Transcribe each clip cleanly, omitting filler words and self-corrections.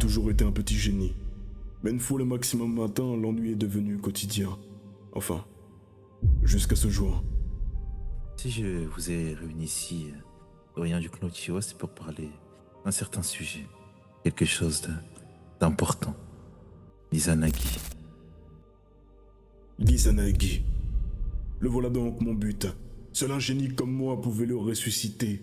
toujours été un petit génie. Mais une fois le maximum matin, l'ennui est devenu quotidien. Enfin, jusqu'à ce jour. Si je vous ai réunis ici, Aurélien du Clan Uchiwa, c'est pour parler d'un certain sujet. Quelque chose d'important. L'Izanagi. L'Izanagi. Le voilà donc mon but. Seul un génie comme moi pouvait le ressusciter.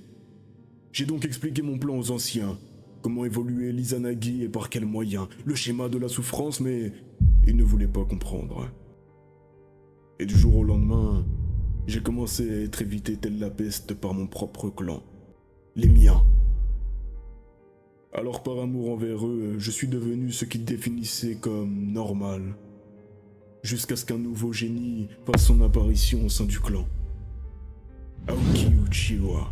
J'ai donc expliqué mon plan aux anciens. Comment évoluer l'Izanagi et par quels moyens. Le schéma de la souffrance, mais ils ne voulaient pas comprendre. Et du jour au lendemain, j'ai commencé à être évité telle la peste par mon propre clan. Les miens. Alors par amour envers eux, je suis devenu ce qu'ils définissaient comme normal. Jusqu'à ce qu'un nouveau génie fasse son apparition au sein du clan. Aoki Uchiwa.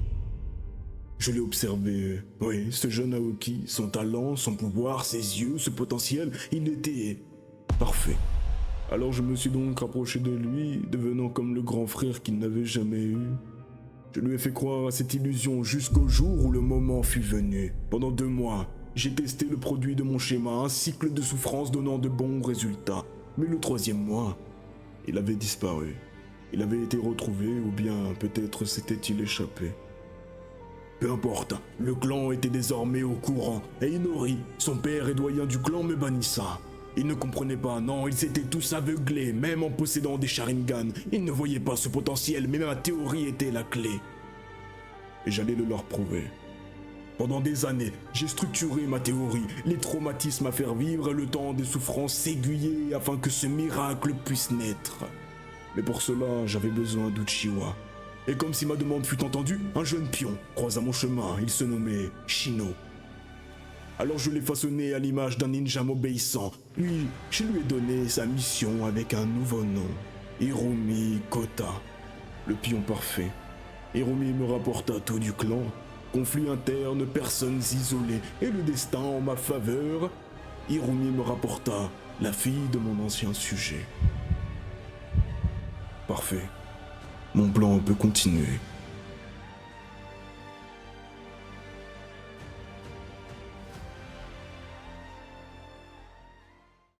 Je l'ai observé, oui, ce jeune Aoki, son talent, son pouvoir, ses yeux, ce potentiel, il était parfait. Alors je me suis donc rapproché de lui, devenant comme le grand frère qu'il n'avait jamais eu. Je lui ai fait croire à cette illusion jusqu'au jour où le moment fut venu. Pendant 2 mois, j'ai testé le produit de mon schéma, un cycle de souffrance donnant de bons résultats. Mais le 3e mois, il avait disparu. Il avait été retrouvé ou bien peut-être s'était-il échappé. Peu importe, le clan était désormais au courant et Inori, son père et doyen du clan, me bannissa. Ils ne comprenaient pas, non, ils étaient tous aveuglés, même en possédant des Sharingan. Ils ne voyaient pas ce potentiel, mais ma théorie était la clé. Et j'allais le leur prouver. Pendant des années, j'ai structuré ma théorie, les traumatismes à faire vivre et le temps des souffrances s'aiguiller afin que ce miracle puisse naître. Mais pour cela, j'avais besoin d'Uchiwa. Et comme si ma demande fut entendue, un jeune pion croisa mon chemin, il se nommait Shino. Alors je l'ai façonné à l'image d'un ninja m'obéissant, puis je lui ai donné sa mission avec un nouveau nom, Hirumi Kota, le pion parfait. Hirumi me rapporta tout du clan, conflits internes, personnes isolées, et le destin en ma faveur. Hirumi me rapporta la fille de mon ancien sujet. Parfait. Mon plan peut continuer.